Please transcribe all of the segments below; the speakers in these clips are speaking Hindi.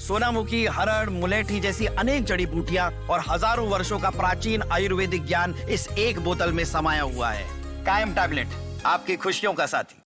सोनामुखी, हरड़, मुलेठी जैसी अनेक जड़ी बूटियां और हजारों वर्षों का प्राचीन आयुर्वेदिक ज्ञान इस एक बोतल में समाया हुआ है। कायम टैबलेट, आपकी खुशियों का साथी।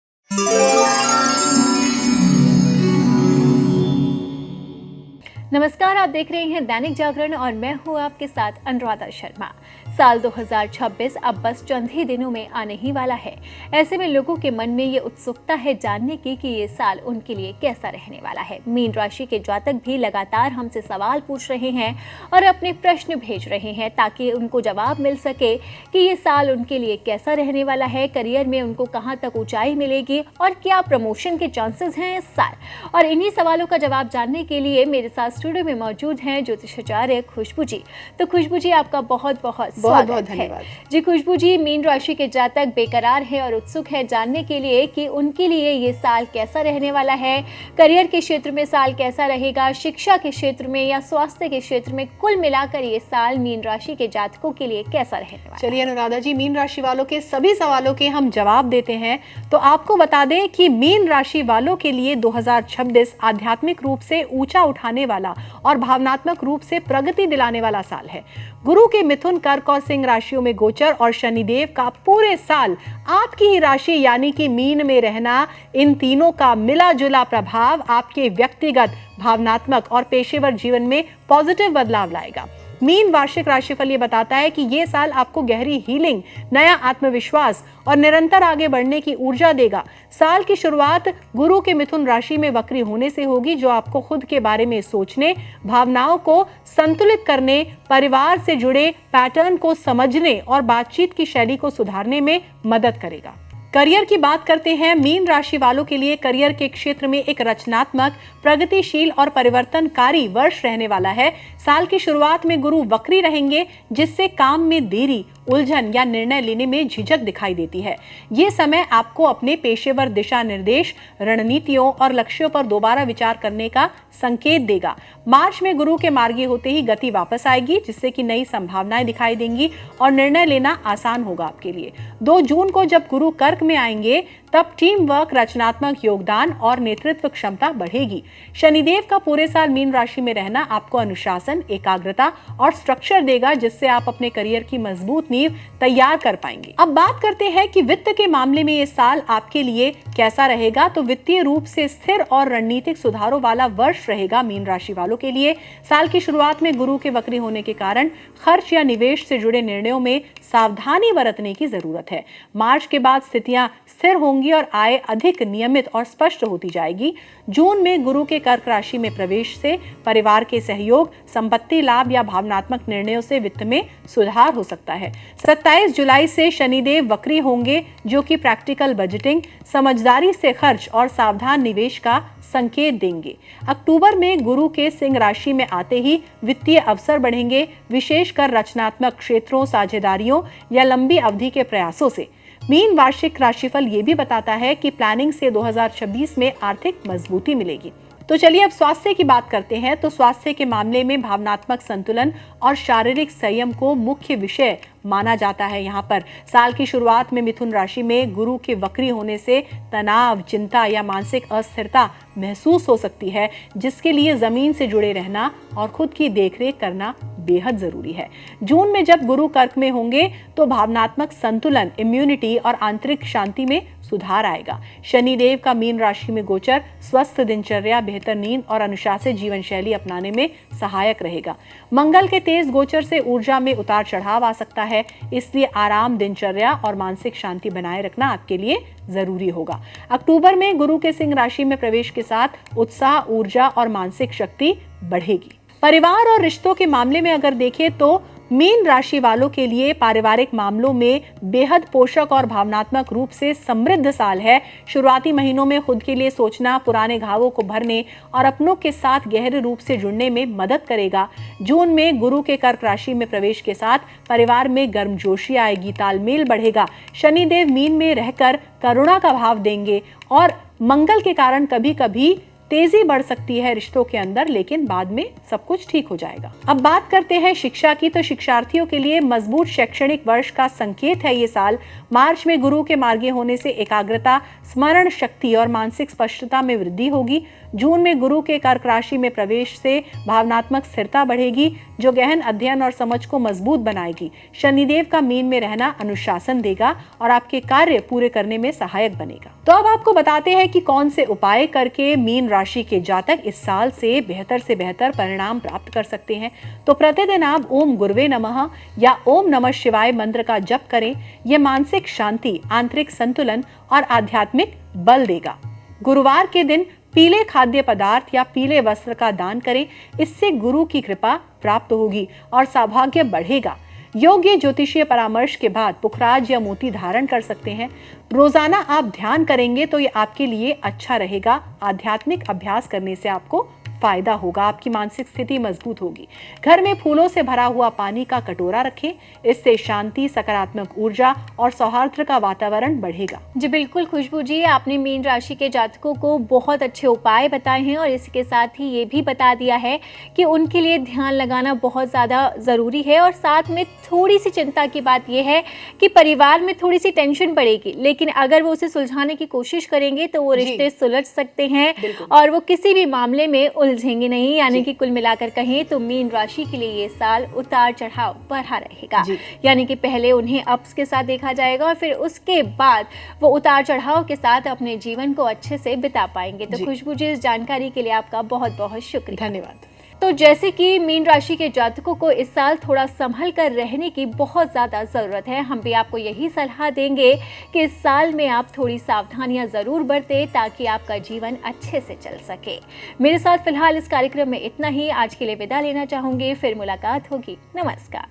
नमस्कार, आप देख रहे हैं दैनिक जागरण और मैं हूं आपके साथ अनुराधा शर्मा। साल 2026 अब बस चंद ही दिनों में आने ही वाला है। ऐसे में लोगों के मन में ये उत्सुकता है जानने की कि ये साल उनके लिए कैसा रहने वाला है। मीन राशि के जातक भी लगातार हमसे सवाल पूछ रहे हैं और अपने प्रश्न भेज रहे हैं ताकि उनको जवाब मिल सके कि ये साल उनके लिए कैसा रहने वाला है, करियर में उनको कहाँ तक ऊंचाई मिलेगी और क्या प्रमोशन के चांसेस हैं इस साल। और इन्हीं सवालों का जवाब जानने के लिए मेरे साथ स्टूडियो में मौजूद हैं ज्योतिषाचार्य खुशबू जी। तो खुशबू जी, आपका बहुत बहुत स्वागत है। जी खुशबू जी, मीन राशि के जातक बेकरार है और उत्सुक है जानने के लिए कि उनके लिए ये साल कैसा रहने वाला है, करियर के क्षेत्र में साल कैसा रहेगा, शिक्षा के क्षेत्र में या स्वास्थ्य के क्षेत्र में, कुल मिलाकर ये साल मीन राशि के जातकों के लिए कैसा रहने वाला है। चलिए अनुराधा जी, मीन राशि वालों के सभी सवालों के हम जवाब देते हैं। तो आपको बता दें कि मीन राशि वालों के लिए 2026 आध्यात्मिक रूप से ऊंचा उठाने वाला और भावनात्मक रूप से प्रगति दिलाने वाला साल है। गुरु के मिथुन, कर्क और सिंह राशियों में गोचर और शनिदेव का पूरे साल आपकी ही राशि यानी कि मीन में रहना, इन तीनों का मिला जुला प्रभाव आपके व्यक्तिगत, भावनात्मक और पेशेवर जीवन में पॉजिटिव बदलाव लाएगा। मीन वार्षिक राशिफल ये बताता है कि ये साल आपको गहरी हीलिंग, नया आत्मविश्वास और निरंतर आगे बढ़ने की ऊर्जा देगा। साल की शुरुआत गुरु के मिथुन राशि में वक्री होने से होगी, जो आपको खुद के बारे में सोचने, भावनाओं को संतुलित करने, परिवार से जुड़े पैटर्न को समझने और बातचीत की शैली को सुधारने में मदद करेगा। करियर की बात करते हैं। मीन राशि वालों के लिए करियर के क्षेत्र में एक रचनात्मक, प्रगतिशील और परिवर्तनकारी वर्ष रहने वाला है। साल की शुरुआत में गुरु वक्री रहेंगे, जिससे काम में देरी, उलझन या निर्णय लेने में झिझक दिखाई देती है। ये समय आपको अपने पेशेवर दिशा निर्देश, रणनीतियों और लक्ष्यों पर दोबारा विचार करने का संकेत देगा। मार्च में गुरु के मार्गी होते ही गति वापस आएगी, जिससे कि नई संभावनाएं दिखाई देंगी और निर्णय लेना आसान होगा आपके लिए। 2 जून को जब गुरु कर्क में आएंगे, तब टीम वर्क, रचनात्मक योगदान और नेतृत्व क्षमता बढ़ेगी। शनिदेव का पूरे साल मीन राशि में रहना आपको अनुशासन, एकाग्रता और स्ट्रक्चर देगा, जिससे आप अपने करियर की मजबूत नींव तैयार कर पाएंगे। अब बात करते हैं कि वित्त के मामले में ये साल आपके लिए कैसा रहेगा। तो वित्तीय रूप से स्थिर और रणनीतिक सुधारों वाला वर्ष रहेगा मीन राशि वालों के लिए। साल की शुरुआत में गुरु के वक्री होने के कारण खर्च या निवेश से जुड़े निर्णयों में सावधानी बरतने की जरूरत है। मार्च के बाद स्थितियां स्थिर होंगी और आय अधिक नियमित और स्पष्ट होती जाएगी। जून में गुरु के कर्क राशि में प्रवेश से परिवार के सहयोग, संपत्ति लाभ या भावनात्मक निर्णयों से वित्त में सुधार हो सकता है। 27 जुलाई से शनिदेव वक्री होंगे, जो कि प्रैक्टिकल बजटिंग, समझदारी से खर्च और सावधान निवेश का संकेत देंगे। अक्टूबर में गुरु के सिंह राशि में आते ही वित्तीय अवसर बढ़ेंगे, विशेषकर रचनात्मक क्षेत्रों, साझेदारियों या लंबी अवधि के प्रयासों से। मीन वार्षिक राशिफल ये भी बताता है कि प्लानिंग से 2026 में आर्थिक मजबूती मिलेगी। तो चलिए अब स्वास्थ्य की बात करते हैं। तो स्वास्थ्य के मामले में भावनात्मक संतुलन और शारीरिक संयम को मुख्य विषय माना जाता है। यहाँ पर साल की शुरुआत में मिथुन राशि में गुरु के वक्री होने से तनाव, चिंता या मानसिक अस्थिरता महसूस हो सकती है, जिसके लिए जमीन से जुड़े रहना और खुद की देखरेख करना बेहद जरूरी है। जून में जब गुरु कर्क में होंगे, तो भावनात्मक संतुलन, इम्यूनिटी और आंतरिक शांति में सुधार आएगा। शनिदेव का मीन राशि में गोचर स्वस्थ दिनचर्या, बेहतर नींद और अनुशासित जीवन शैली अपनाने में सहायक रहेगा। मंगल के तेज गोचर से ऊर्जा में उतार चढ़ाव आ सकता है, इसलिए आराम, दिनचर्या और मानसिक शांति बनाए रखना आपके लिए जरूरी होगा। अक्टूबर में गुरु के सिंह राशि में प्रवेश के साथ उत्साह, ऊर्जा और मानसिक शक्ति बढ़ेगी। परिवार और रिश्तों के मामले में अगर देखें तो मीन राशि वालों के लिए पारिवारिक मामलों में बेहद पोषक और भावनात्मक रूप से समृद्ध साल है। शुरुआती महीनों में खुद के लिए सोचना, पुराने घावों को भरने और अपनों के साथ गहरे रूप से जुड़ने में मदद करेगा। जून में गुरु के कर्क राशि में प्रवेश के साथ परिवार में गर्मजोशी आएगी, तालमेल बढ़ेगा। शनिदेव मीन में रहकर करुणा का भाव देंगे और मंगल के कारण कभी कभी तेजी बढ़ सकती है रिश्तों के अंदर, लेकिन बाद में सब कुछ ठीक हो जाएगा। अब बात करते हैं शिक्षा की। तो शिक्षार्थियों के लिए मजबूत शैक्षणिक वर्ष का संकेत है ये साल। मार्च में गुरु के मार्गी होने से एकाग्रता, स्मरण शक्ति और मानसिक स्पष्टता में वृद्धि होगी। जून में गुरु के कर्क राशि में प्रवेश से भावनात्मक स्थिरता बढ़ेगी, जो गहन अध्ययन और समझ को मजबूत बनाएगी। शनिदेव का मीन में रहना अनुशासन देगा और आपके कार्य पूरे करने में सहायक बनेगा। तो अब आपको बताते हैं कि कौन से उपाय करके मीन राशि के जातक इस साल से बेहतर परिणाम प्राप्त कर सकते हैं। तो प्रतिदिन आप ओम गुरुवे नमः या ओम नमः शिवाय मंत्र का जप करें। यह मानसिक शांति, आंतरिक संतुलन और आध्यात्मिक बल देगा। गुरुवार के दिन पीले खाद्य पदार्थ या पीले वस्त्र का दान करें। इससे गुरु की कृपा प्राप्त होगी और सौभाग्य बढ़ेगा। योग्य ज्योतिषीय परामर्श के बाद पुखराज या मोती धारण कर सकते हैं। रोजाना आप ध्यान करेंगे तो ये आपके लिए अच्छा रहेगा। आध्यात्मिक अभ्यास करने से आपको फायदा होगा, आपकी मानसिक स्थिति मजबूत होगी। घर में फूलों से भरा हुआ पानी का कटोरा रखें। इससे शांति, सकारात्मक ऊर्जा और सौहार्द का वातावरण बढ़ेगा। जी बिल्कुल खुशबू जी, आपने मीन राशि के जातकों को बहुत अच्छे उपाय बताए हैं और इसके साथ ही ये भी बता दिया है कि उनके लिए ध्यान लगाना बहुत ज़्यादा ज़रूरी है। और साथ में थोड़ी सी चिंता की बात यह है कि परिवार में थोड़ी सी टेंशन पड़ेगी, लेकिन अगर वो उसे सुलझाने की कोशिश करेंगे तो वो रिश्ते सुलझ सकते हैं और वो किसी भी मामले में उलझेंगे नहीं। यानी कि कुल मिलाकर कहें तो मीन राशि के लिए ये साल उतार चढ़ाव बढ़ा रहेगा। यानी कि पहले उन्हें अप्स के साथ देखा जाएगा और फिर उसके बाद वो उतार चढ़ाव के साथ अपने जीवन को अच्छे से बिता पाएंगे। तो खुशबू जी, इस जानकारी के लिए आपका बहुत बहुत शुक्रिया। धन्यवाद। तो जैसे कि मीन राशि के जातकों को इस साल थोड़ा संभल कर रहने की बहुत ज़्यादा ज़रूरत है, हम भी आपको यही सलाह देंगे कि इस साल में आप थोड़ी सावधानियां ज़रूर बरतें ताकि आपका जीवन अच्छे से चल सके। मेरे साथ फिलहाल इस कार्यक्रम में इतना ही। आज के लिए विदा लेना चाहूँगी, फिर मुलाकात होगी। नमस्कार।